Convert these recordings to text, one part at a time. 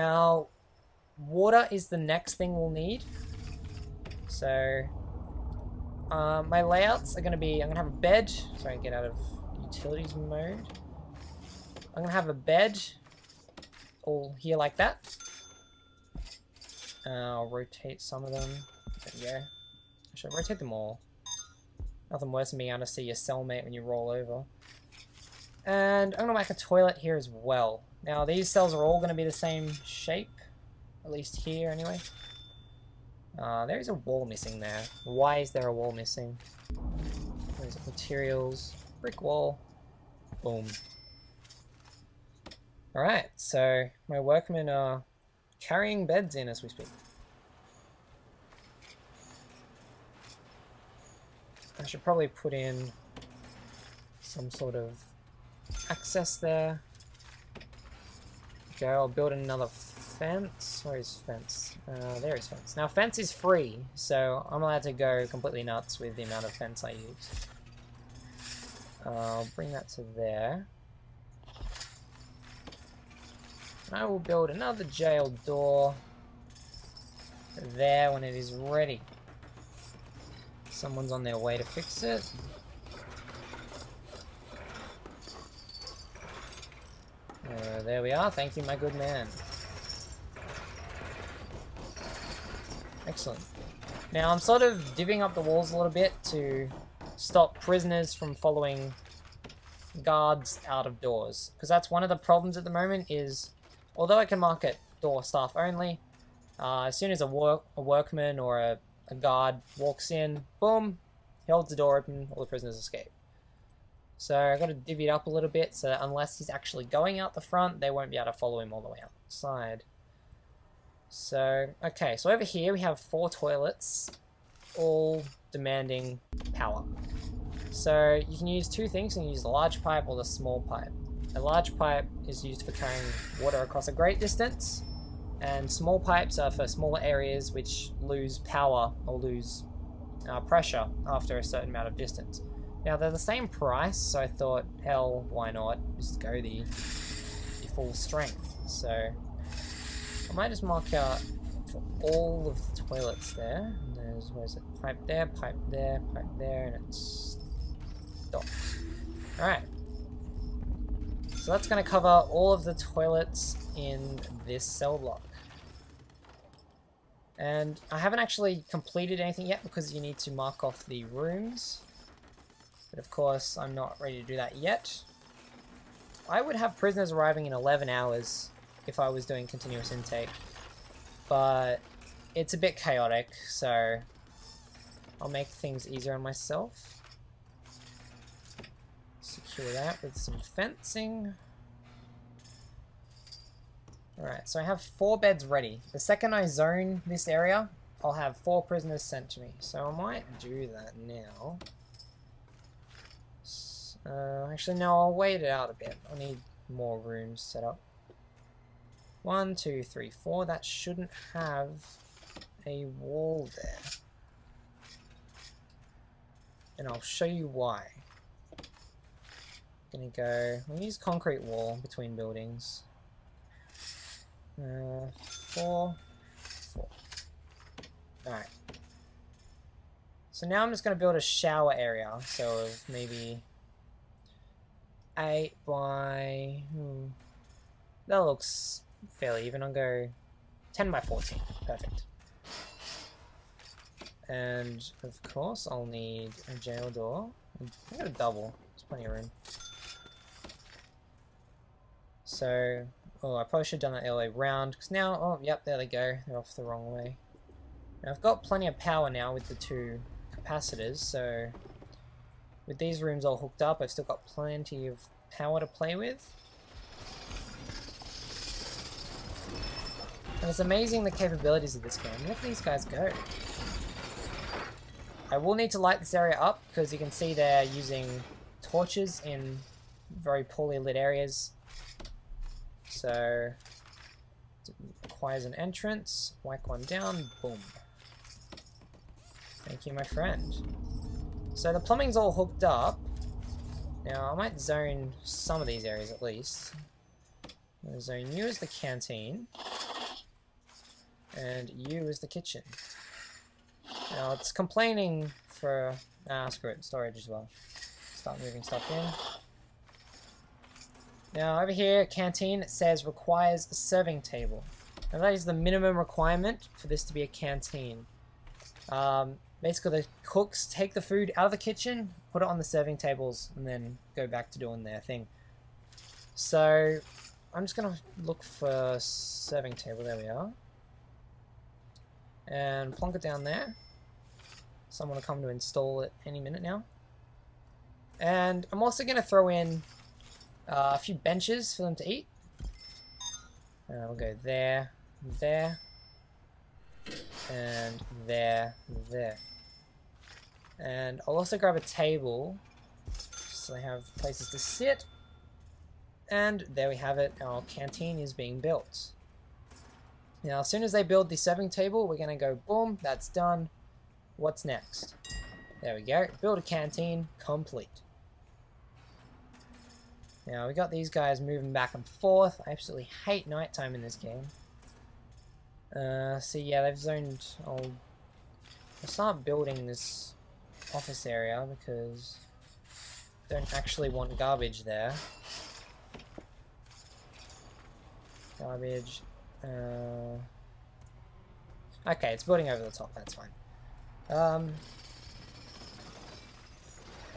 Now, water is the next thing we'll need. So, my layouts are going to be, I'm going to have a bed. Sorry, get out of utilities mode. I'm going to have a bed all here like that. I'll rotate some of them. There we go. I should rotate them all. Nothing worse than being able to see your cellmate when you roll over. And I'm going to make a toilet here as well. Now, these cells are all going to be the same shape. At least here, anyway. There is a wall missing there. Why is there a wall missing? Where's it? Materials. Brick wall. Boom. Alright, so my workmen are carrying beds in as we speak. I should probably put in some sort of access there. Okay, I'll build another fence. Where is fence? There is fence. Now fence is free, so I'm allowed to go completely nuts with the amount of fence I use. I'll bring that to there. I will build another jail door there when it is ready. Someone's on their way to fix it. There we are. Thank you, my good man. Excellent. Now I'm sort of divvying up the walls a little bit to stop prisoners from following guards out of doors. Because that's one of the problems at the moment is, although I can mark it door staff only, as soon as a workman or a guard walks in, boom, he holds the door open, all the prisoners escape. So I've got to divvy it up a little bit so that unless he's actually going out the front, they won't be able to follow him all the way outside. So, okay, so over here we have 4 toilets, all demanding power. So you can use 2 things, you can use the large pipe or the small pipe. A large pipe is used for carrying water across a great distance, and small pipes are for smaller areas which lose power or lose pressure after a certain amount of distance. Now they're the same price, so I thought, hell, why not just go the full strength. So I might just mark out for all of the toilets there. And there's, where's it? Pipe there, pipe there, pipe there, and it's stops. Alright. So that's going to cover all of the toilets in this cell block. And I haven't actually completed anything yet because you need to mark off the rooms. But of course, I'm not ready to do that yet. I would have prisoners arriving in 11 hours if I was doing continuous intake. But it's a bit chaotic, so I'll make things easier on myself. Secure that with some fencing. Alright, so I have 4 beds ready. The second I zone this area, I'll have 4 prisoners sent to me. So I might do that now. Actually, no, I'll wait it out a bit. I need more rooms set up. 1, 2, 3, 4. That shouldn't have a wall there. And I'll show you why. I'm gonna go, I'll use concrete wall between buildings. 4, 4. Alright. So now I'm just gonna build a shower area. So of maybe 8 by... that looks fairly even. I'll go 10 by 14. Perfect. And of course I'll need a jail door. I got a double. There's plenty of room. So, oh, I probably should have done that the other way round, because now, oh, yep, there they go. They're off the wrong way. Now I've got plenty of power now with the 2 capacitors, so with these rooms all hooked up, I've still got plenty of power to play with. And it's amazing the capabilities of this game. Look at these guys go. I will need to light this area up, because you can see they're using torches in very poorly lit areas. So, it requires an entrance. Whack one down. Boom. Thank you, my friend. So the plumbing's all hooked up. Now, I might zone some of these areas at least. I'm going to zone you as the canteen. And you is the kitchen. Now it's complaining for... screw it, storage as well. Start moving stuff in. Now over here, canteen, it says requires a serving table. Now that is the minimum requirement for this to be a canteen. Basically the cooks take the food out of the kitchen, put it on the serving tables, and then go back to doing their thing. So I'm just gonna look for serving table, there we are. And plonk it down there. Someone will come to install it any minute now. And I'm also gonna throw in a few benches for them to eat. We'll go there, there, and there, there. And I'll also grab a table so they have places to sit. And there we have it, our canteen is being built. Now as soon as they build the serving table, we're going to go boom, that's done. What's next? There we go, build a canteen, complete. Now we got these guys moving back and forth. I absolutely hate nighttime in this game. So yeah, they've zoned... I'll start building this office area because I don't actually want garbage there. Garbage. Okay, it's building over the top, that's fine.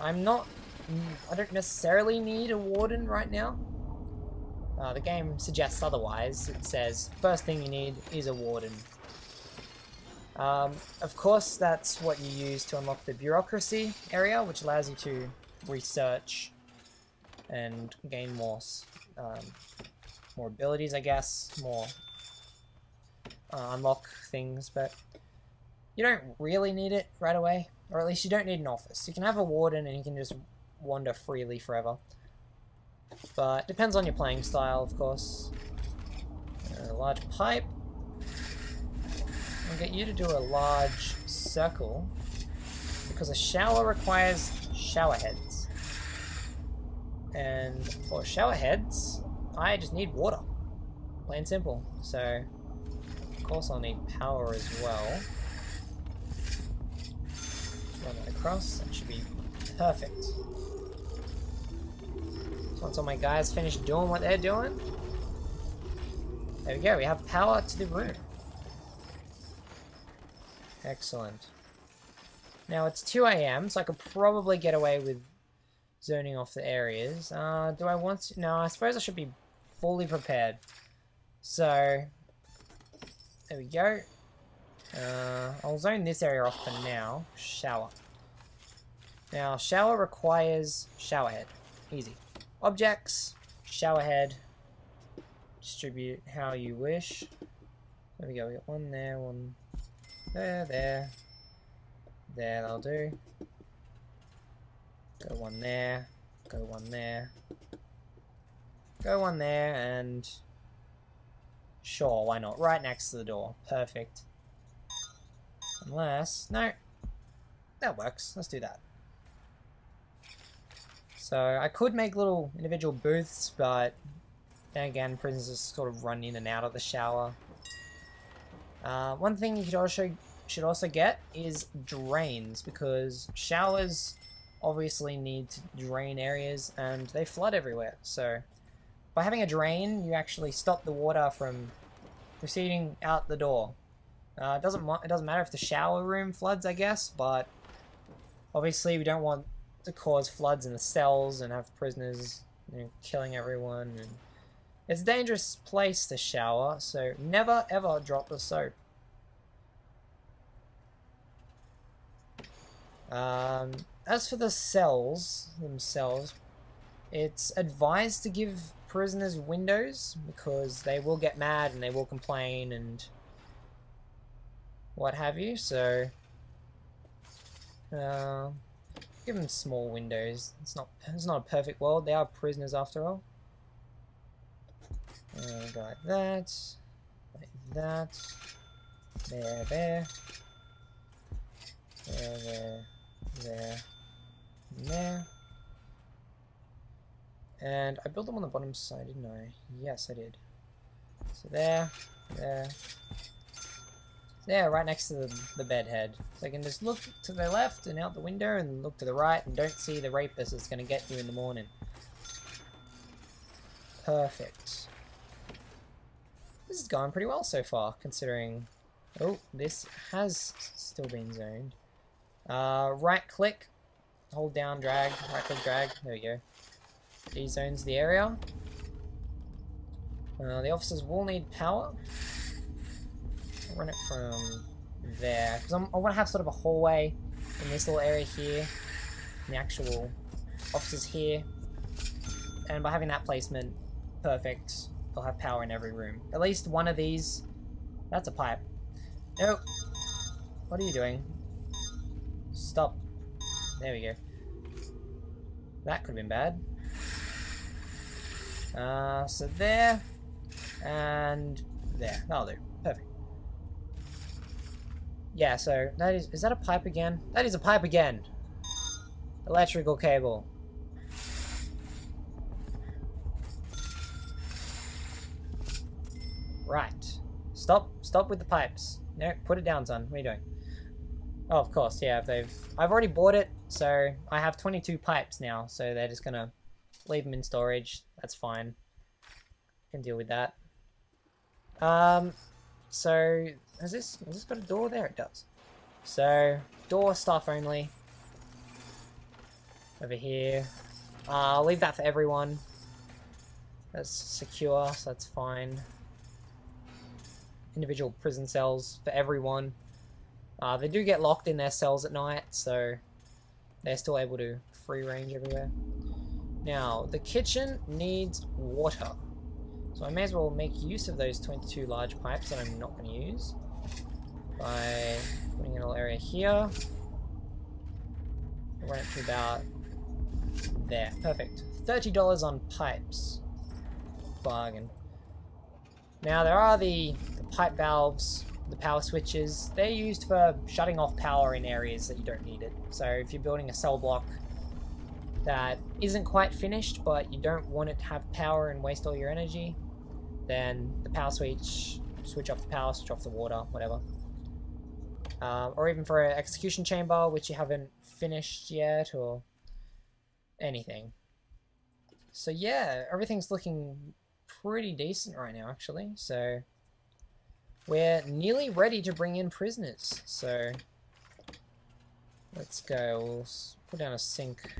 I don't necessarily need a warden right now. The game suggests otherwise. It says, first thing you need is a warden. Of course, that's what you use to unlock the bureaucracy area, which allows you to research and gain more abilities, I guess, more unlock things, but you don't really need it right away, or at least you don't need an office. You can have a warden and you can just wander freely forever. But it depends on your playing style, of course. A large pipe. I'll get you to do a large circle because a shower requires shower heads. And for shower heads, I just need water. Plain and simple. So, of course I'll need power as well. Run that across, that should be perfect. Once all my guys finish doing what they're doing, there we go, we have power to the room. Excellent. Now it's 2 AM, so I could probably get away with zoning off the areas. Do I want to? No, I suppose I should be fully prepared. So, there we go. I'll zone this area off for now. Shower. Now, shower requires shower head. Easy. Objects, shower head, distribute how you wish. There we go, we got one there, one there, there, that'll do. Go one there, go one there, go one there, and sure, why not? Right next to the door. Perfect. Unless, no, that works, let's do that. So I could make little individual booths, but then again, prisoners just sort of run in and out of the shower. One thing you should also get is drains, because showers obviously need to drain areas and they flood everywhere. So by having a drain, you actually stop the water from proceeding out the door. It doesn't matter if the shower room floods, I guess, but obviously we don't want to cause floods in the cells and have prisoners, you know, killing everyone. And it's a dangerous place to shower, so never ever drop the soap. As for the cells themselves, it's advised to give prisoners windows because they will get mad and they will complain and what have you, so give them small windows. It's not a perfect world. They are prisoners after all. Go like that. Like that. There, there. There, there, there, and there. And I built them on the bottom side, didn't I? Yes, I did. So there, there, Yeah, right next to the bed head. So I can just look to the left and out the window and look to the right and don't see the rapist that's going to get you in the morning. Perfect. This is going pretty well so far, considering... Oh, this has still been zoned. Right click, hold down, drag, right click, drag. There we go. De-zones the area. The officers will need power. I'll run it from there, because I want to have sort of a hallway in this little area here, and the actual officers here, and by having that placement, perfect, they'll have power in every room. At least one of these, that's a pipe. Nope. What are you doing? Stop. There we go. That could have been bad. So there, and there. That'll do. Perfect. Yeah, so that is that a pipe again? That is a pipe again. Electrical cable. Right. Stop with the pipes. No, put it down, son. What are you doing? Oh, of course, yeah, I've already bought it, so I have 22 pipes now, so they're just gonna leave them in storage. That's fine. Can deal with that. So has this got a door there? It does. So door staff only. Over here. I'll leave that for everyone. That's secure, so that's fine. Individual prison cells for everyone. They do get locked in their cells at night, so they're still able to free range everywhere. Now, the kitchen needs water. So I may as well make use of those 22 large pipes that I'm not going to use by putting in a little area here. I'll run it to about there. Perfect. $30 on pipes. Bargain. Now there are the pipe valves, the power switches. They're used for shutting off power in areas that you don't need it. So if you're building a cell block that isn't quite finished, but you don't want it to have power and waste all your energy, then the power switch off the power, switch off the water, whatever. Or even for an execution chamber, which you haven't finished yet, or anything. So yeah, everything's looking pretty decent right now, actually. So we're nearly ready to bring in prisoners. So let's go. We'll put down a sink.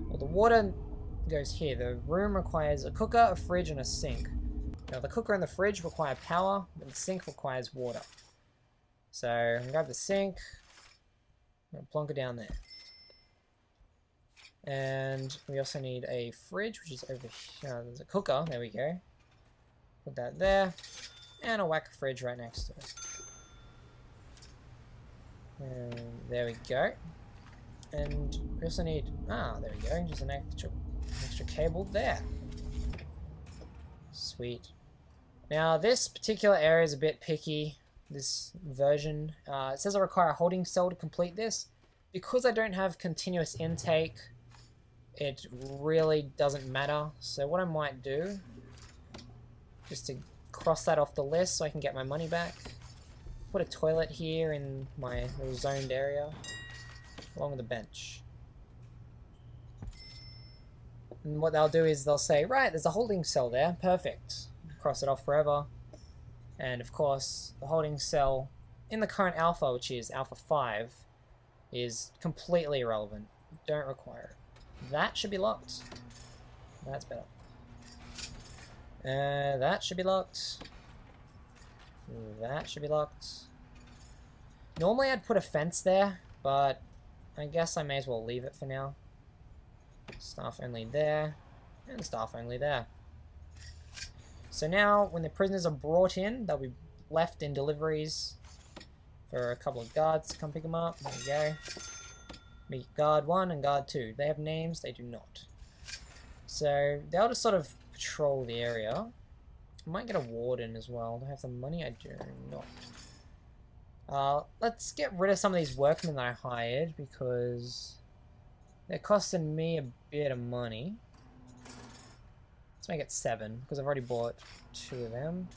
Well, the water goes here. The room requires a cooker, a fridge, and a sink. Now the cooker and the fridge require power, but the sink requires water. So I'm gonna grab the sink, I'm gonna plonk it down there. And we also need a fridge, which is over here. There's a cooker, there we go. Put that there, and a whack fridge right next to it. And there we go. And we also need, there we go, just an extra cable there. Sweet. Now this particular area is a bit picky, this version. It says I require a holding cell to complete this. Because I don't have continuous intake, it really doesn't matter. So what I might do, just to cross that off the list so I can get my money back, put a toilet here in my little zoned area, along with a bench. And what they'll do is they'll say, right, there's a holding cell there, perfect. Cross it off forever. And of course, the holding cell in the current alpha, which is alpha 5, is completely irrelevant. Don't require it. That should be locked. That's better. That should be locked. That should be locked. Normally I'd put a fence there, but I guess I may as well leave it for now. Staff only there, and staff only there. So now, when the prisoners are brought in, they'll be left in deliveries for a couple of guards to come pick them up. There we go. Meet guard 1 and guard 2. They have names, they do not. So they'll just sort of patrol the area. I might get a warden as well. Do I have the money? I do not. Let's get rid of some of these workmen that I hired because they're costing me a bit of money. Let's make it 7 because I've already bought 2 of them.